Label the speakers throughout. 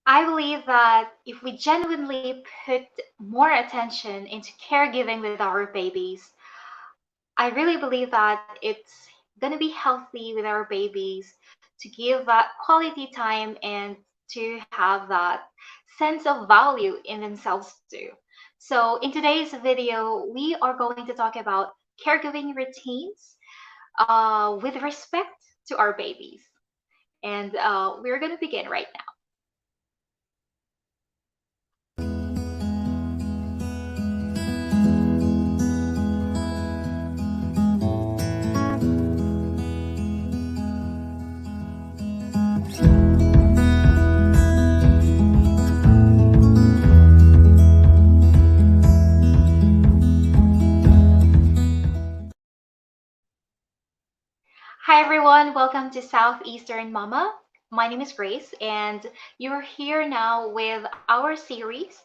Speaker 1: I believe that if we genuinely put more attention into caregiving with our babies, I really believe that it's going to be healthy with our babies to give that quality time and to have that sense of value in themselves too. So, in today's video, we are going to talk about caregiving routines with respect to our babies. And we're going to begin right now. Hi, everyone. Welcome to Southeastern Mama. My name is Grace, and you're here now with our series.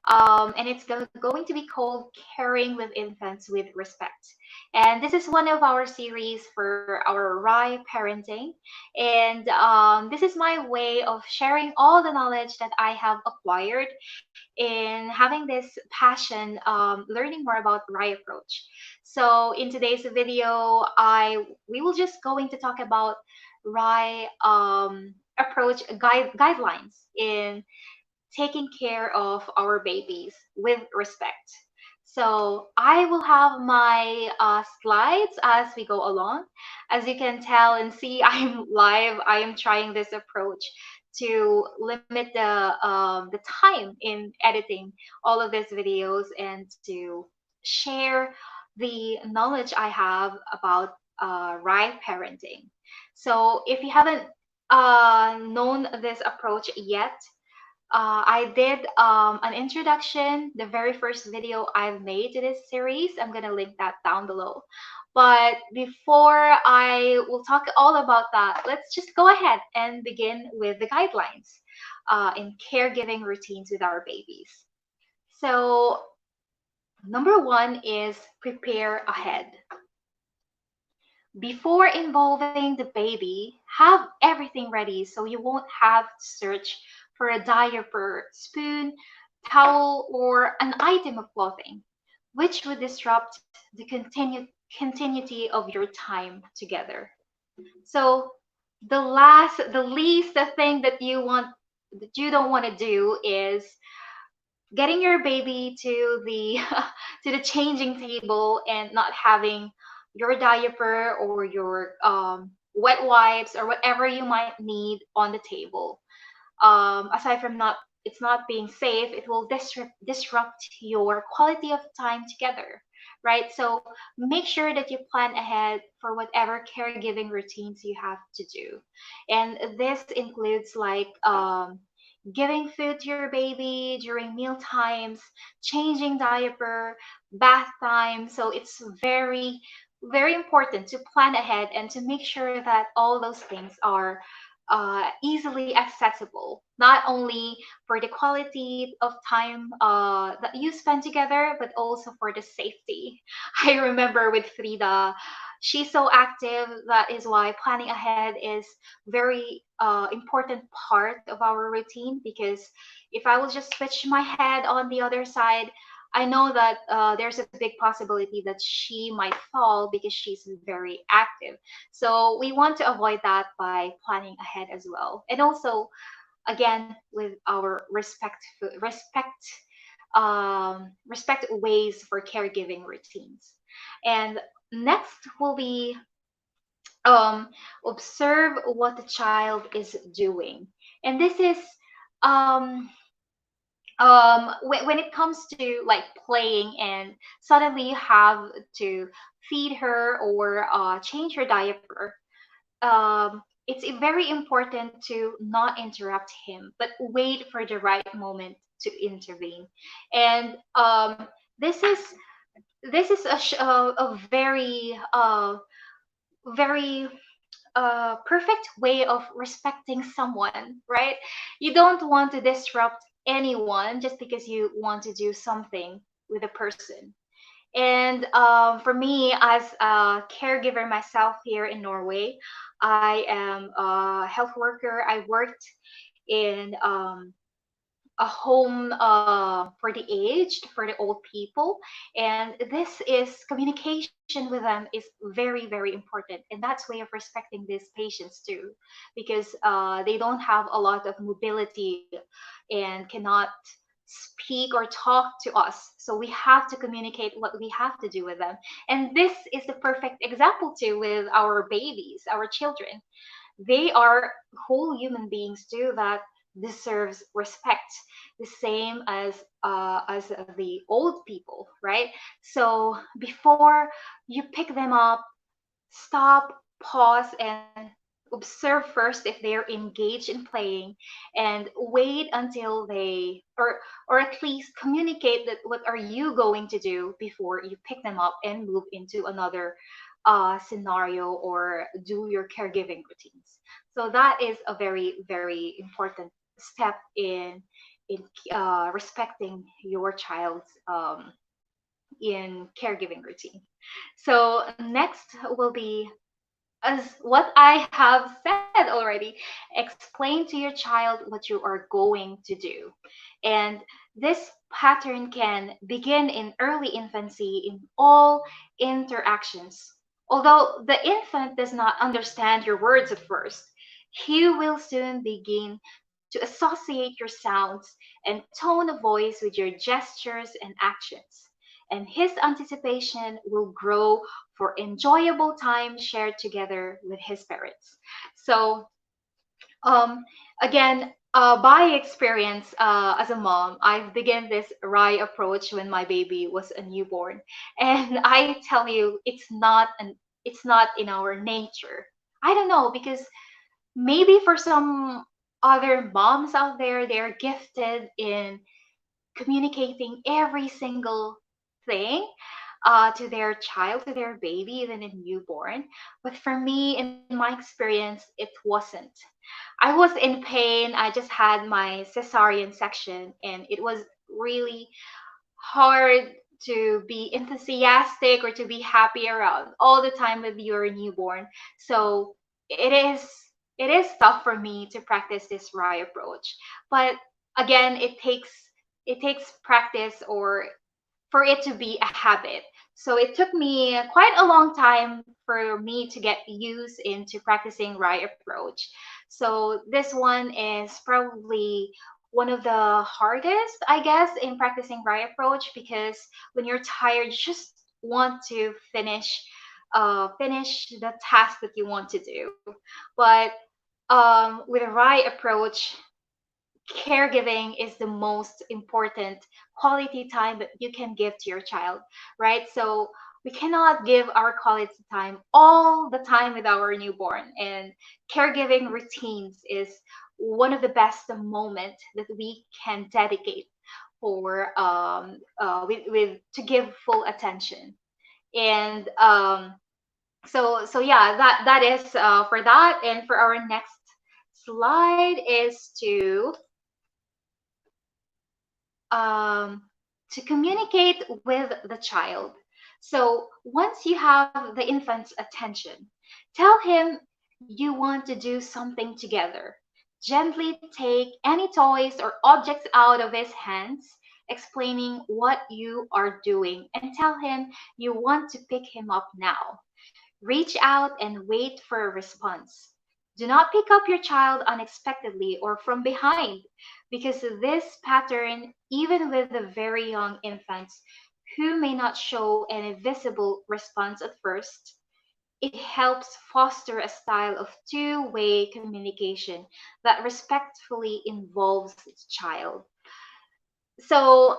Speaker 1: And it's going to be called Caring with Infants with Respect. And this is one of our series for our Rye parenting. And this is my way of sharing all the knowledge that I have acquired in having this passion, learning more about Rye approach. So in today's video, I we will just going to talk about Rye approach guidelines in taking care of our babies with respect. So I will have my slides as we go along. As you can tell and see, I'm live. I am trying this approach to limit the time in editing all of these videos and to share the knowledge I have about right parenting. So if you haven't known this approach yet, I did an introduction, the very first video I've made to this series. I'm going to link that down below. But before I will talk all about that, let's just go ahead and begin with the guidelines in caregiving routines with our babies. So, number one is prepare ahead. Before involving the baby, have everything ready so you won't have to search for a diaper, spoon, towel, or an item of clothing, which would disrupt the continuity of your time together. So the least thing that you don't want to do is getting your baby to the to the changing table and not having your diaper or your wet wipes or whatever you might need on the table. Aside from not it's not being safe, it will disrupt your quality of time together, right? So make sure that you plan ahead for whatever caregiving routines you have to do, and this includes like giving food to your baby during meal times, changing diaper, bath time. So it's very important to plan ahead and to make sure that all those things are easily accessible, not only for the quality of time that you spend together, but also for the safety. I remember with Frida, she's so active. That is why planning ahead is very important part of our routine, because if I will just switch my head on the other side, I know that there's a big possibility that she might fall because she's very active. So we want to avoid that by planning ahead as well. And also, again, with our respect ways for caregiving routines. And next will be um, observe what the child is doing. And this is um, when it comes to like playing and suddenly you have to feed her or change her diaper, it's very important to not interrupt him but wait for the right moment to intervene. And this is a very perfect way of respecting someone, right? You don't want to disrupt anyone just because you want to do something with a person. And for me, as a caregiver myself here in Norway, I am a health worker. I worked in a home for the aged, for the old people. And this is communication with them is very, very important. And that's way of respecting these patients too, because they don't have a lot of mobility and cannot speak or talk to us. So we have to communicate what we have to do with them. And this is the perfect example too with our babies, our children. They are whole human beings too that deserves respect, the same as the old people, right? So before you pick them up, stop, pause, and observe first if they're engaged in playing, and wait until they, or at least communicate that what are you going to do before you pick them up and move into another scenario or do your caregiving routines. So that is a very, very important step in respecting your child's in caregiving routine. So next will be, as what I have said already, explain to your child what you are going to do. And this pattern can begin in early infancy in all interactions. Although the infant does not understand your words at first, he will soon begin to associate your sounds and tone of voice with your gestures and actions. And his anticipation will grow for enjoyable time shared together with his parents. So, um, again, by experience as a mom, I've begun this RI approach when my baby was a newborn, and I tell you, it's not in our nature. I don't know, because maybe for some other moms out there, they're gifted in communicating every single thing to their child, to their baby, even a newborn. But for me, in my experience, it wasn't. I was in pain. I just had my cesarean section, and it was really hard to be enthusiastic or to be happy around all the time with your newborn. So it is tough for me to practice this RI approach. But again, it takes practice or for it to be a habit. So it took me quite a long time for me to get used into practicing RI approach. So this one is probably one of the hardest, I guess, in practicing RI approach, because when you're tired, you just want to finish the task that you want to do. But with a RI approach, caregiving is the most important quality time that you can give to your child, right? So we cannot give our quality time all the time with our newborn, and caregiving routines is one of the best moment that we can dedicate for with to give full attention. And so yeah, that is for that. And for our next slide is um, to communicate with the child. So once you have the infant's attention, tell him you want to do something together. Gently take any toys or objects out of his hands, explaining what you are doing, and tell him you want to pick him up now. Reach out and wait for a response. Do not pick up your child unexpectedly or from behind, because this pattern, even with the very young infants who may not show any visible response at first, it helps foster a style of two-way communication that respectfully involves the child. So,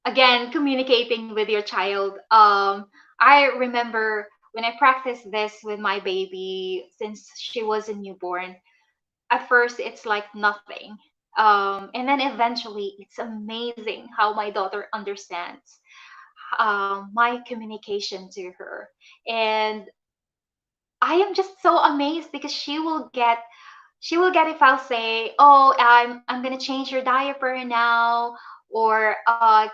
Speaker 1: again, communicating with your child. I remember when I practiced this with my baby since she was a newborn. At first, it's like nothing. And then eventually, it's amazing how my daughter understands my communication to her. And I am just so amazed because she will get if I'll say, "Oh, I'm gonna change your diaper now," or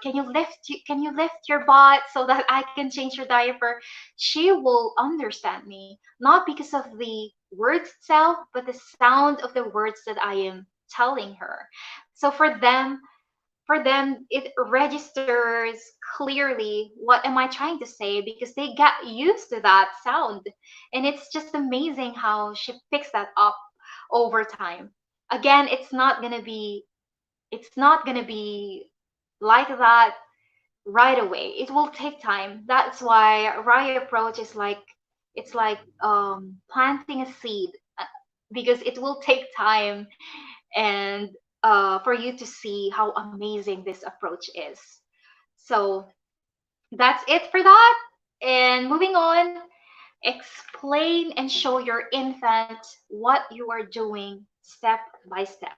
Speaker 1: can you lift your butt so that I can change your diaper?" She will understand me, not because of the words itself, but the sound of the words that I am telling her. So for them it registers clearly what am I trying to say, because they get used to that sound. And it's just amazing how she picks that up over time. Again, it's not gonna be like that right away. It will take time. That's why Rye approach is like, it's like planting a seed, because it will take time, and for you to see how amazing this approach is. So that's it for that. And moving on, explain and show your infant what you are doing step by step.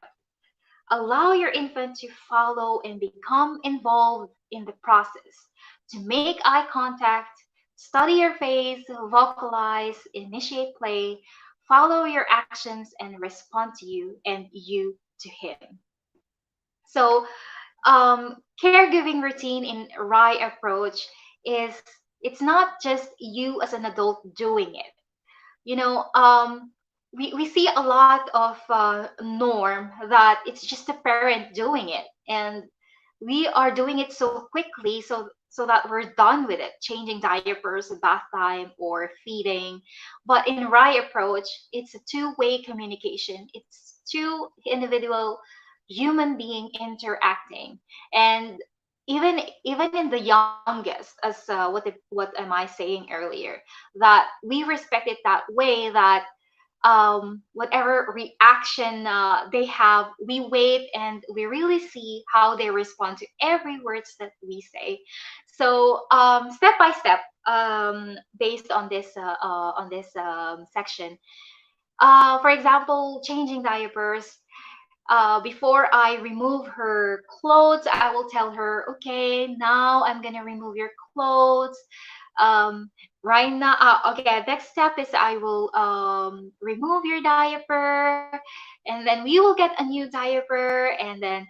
Speaker 1: Allow your infant to follow and become involved in the process. To make eye contact, study your face, vocalize, initiate play, follow your actions, and respond to you, and you to him. So, caregiving routine in Rye approach is, it's not just you as an adult doing it. You know, we see a lot of norm that it's just a parent doing it, and we are doing it so quickly, so that we're done with it, changing diapers, bath time, or feeding. But in Rye approach, it's a two-way communication. It's two individual human being interacting. And even in the youngest, as what am I saying earlier, that we respect it that way, that whatever reaction they have, we wait and we really see how they respond to every words that we say. So step by step, based on this section. For example, changing diapers. Before I remove her clothes, I will tell her, okay, now I'm gonna remove your clothes. Um, right now, okay, next step is I will remove your diaper, and then we will get a new diaper, and then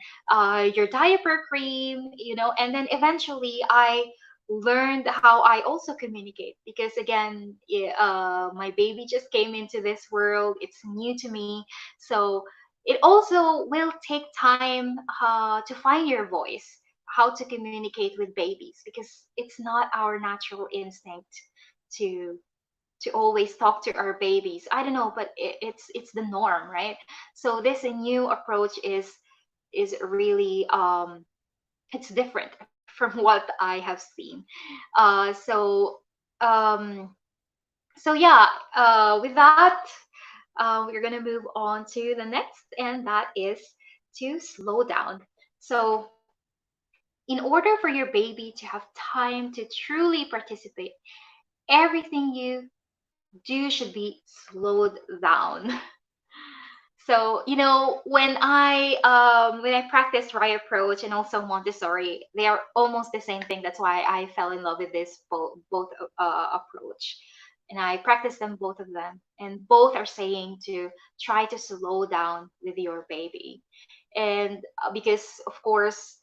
Speaker 1: your diaper cream, and then eventually I learned how I also communicate, because again, my baby just came into this world. It's new to me. So it also will take time to find your voice, how to communicate with babies, because it's not our natural instinct to always talk to our babies. I don't know, but it's the norm, right? So this new approach is really it's different from what I have seen. So um, so yeah, with that, we're gonna move on to the next, and that is to slow down. So, in order for your baby to have time to truly participate, everything you do should be slowed down. So, when I practiced Rye approach and also Montessori, they are almost the same thing. That's why I fell in love with this both approach, and I practice them, both of them, and both are saying to try to slow down with your baby, and because of course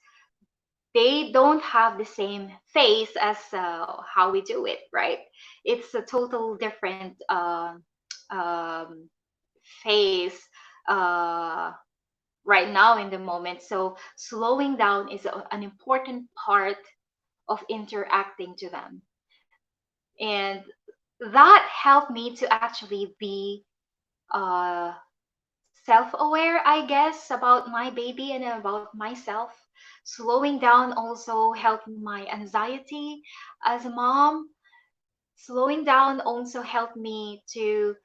Speaker 1: they don't have the same face as how we do it, right? It's a total different um, phase uh, right now in the moment. So slowing down is an important part of interacting to them. And that helped me to actually be uh, self-aware, I guess, about my baby and about myself. Slowing down also helped my anxiety as a mom. Slowing down also helped me to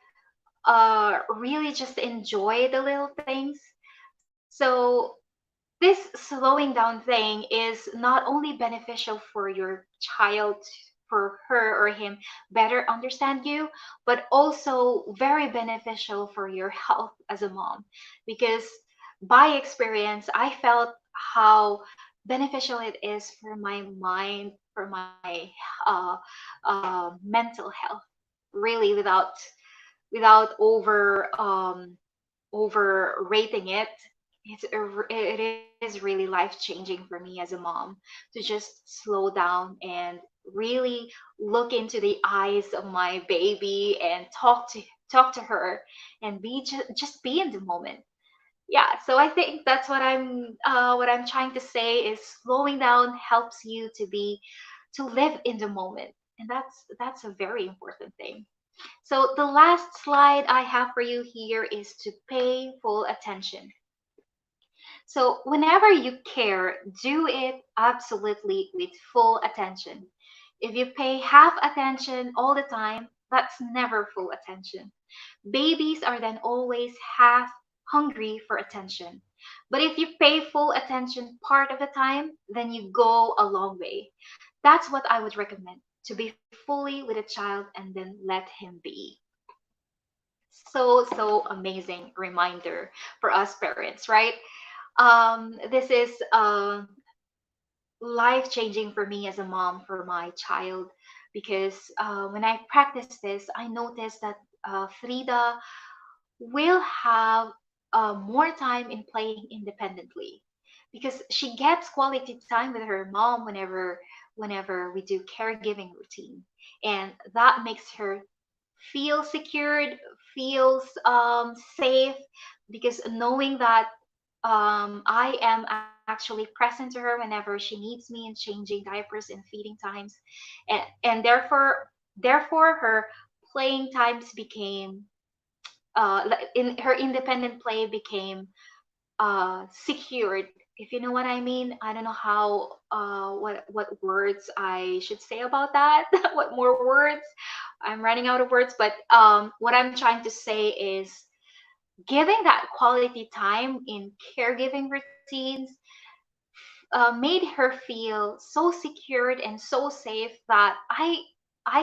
Speaker 1: really just enjoy the little things. So this slowing down thing is not only beneficial for your child, for her or him better understand you, but also very beneficial for your health as a mom, because by experience I felt how beneficial it is for my mind, for my mental health, really, without overrating it. It is really life changing for me as a mom to just slow down and really look into the eyes of my baby and talk to her, and just be in the moment. Yeah, so I think that's what I'm trying to say is slowing down helps you to live in the moment, and that's a very important thing. So the last slide I have for you here is to pay full attention. So whenever you care, do it absolutely with full attention. If you pay half attention all the time, that's never full attention. Babies are then always half hungry for attention. But if you pay full attention part of the time, then you go a long way. That's what I would recommend, to be fully with a child and then let him be. So amazing reminder for us parents, right? This is life changing for me as a mom for my child, because when I practice this, I noticed that Frida will have more time in playing independently, because she gets quality time with her mom whenever we do caregiving routine, and that makes her feel secured, feels safe, because knowing that I am actually present to her whenever she needs me in changing diapers and feeding times, and therefore her playing times became in her independent play became secured, if you know what I mean. I don't know how what words I should say about that. What more words? I'm running out of words, but what I'm trying to say is giving that quality time in caregiving routines made her feel so secured and so safe that I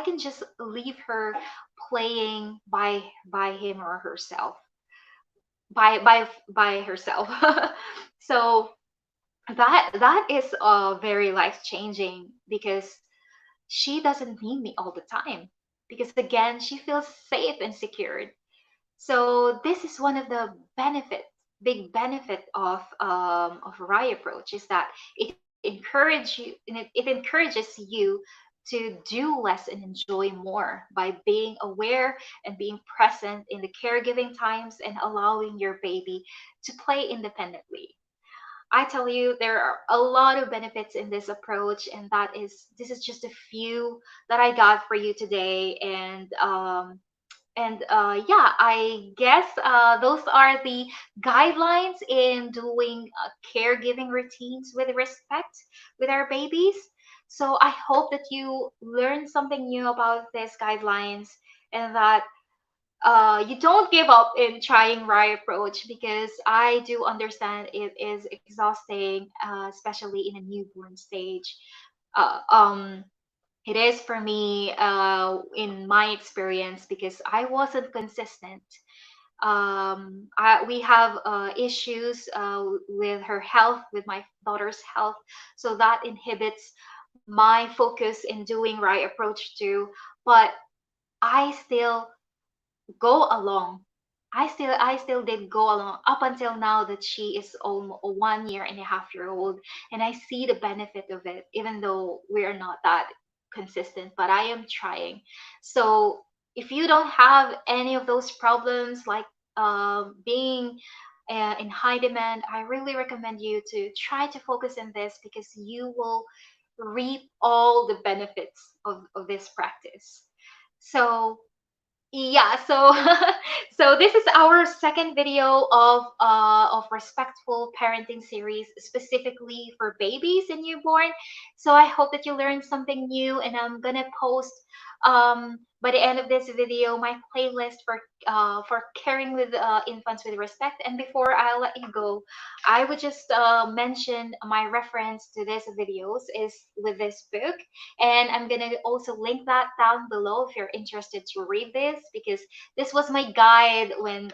Speaker 1: can just leave her playing by him or herself, by herself. So that is very life changing, because she doesn't need me all the time, because again she feels safe and secured. So this is one of the big benefit of Rai approach, is that it encourages you to do less and enjoy more by being aware and being present in the caregiving times and allowing your baby to play independently. I tell you, there are a lot of benefits in this approach, and this is just a few that I got for you today. And yeah, I guess those are the guidelines in doing caregiving routines with respect with our babies. So I hope that you learned something new about these guidelines, and that you don't give up in trying right approach, because I do understand it is exhausting, especially in a newborn stage. Uh, um, it is for me, in my experience, because I wasn't consistent. We have issues with her health, with my daughter's health, so that inhibits my focus in doing right approach too. But I still go along. I still did go along up until now that she is almost 1 year and a half year old, and I see the benefit of it, even though we're not that consistent. But I am trying. So if you don't have any of those problems, like being in high demand, I really recommend you to try to focus on this, because you will reap all the benefits of this practice. So yeah, so so this is our second video of respectful parenting series, specifically for babies and newborn. So I hope that you learned something new, and I'm gonna post by the end of this video my playlist for caring with infants with respect. And before I let you go, I would just mention my reference to these videos is with this book, and I'm gonna also link that down below if you're interested to read this, because this was my guide when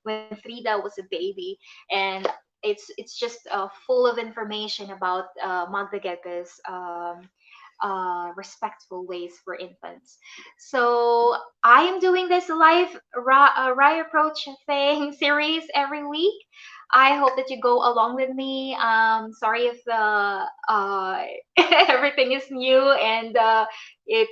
Speaker 1: Frida was a baby, and it's just full of information about Magdagepe's respectful ways for infants. So I am doing this Rye approach thing series every week. I hope that you go along with me. Sorry if the everything is new, and it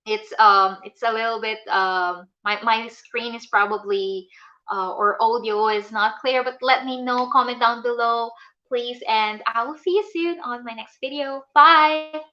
Speaker 1: it's a little bit my screen is probably or audio is not clear, but let me know, comment down below, please, and I will see you soon on my next video. Bye!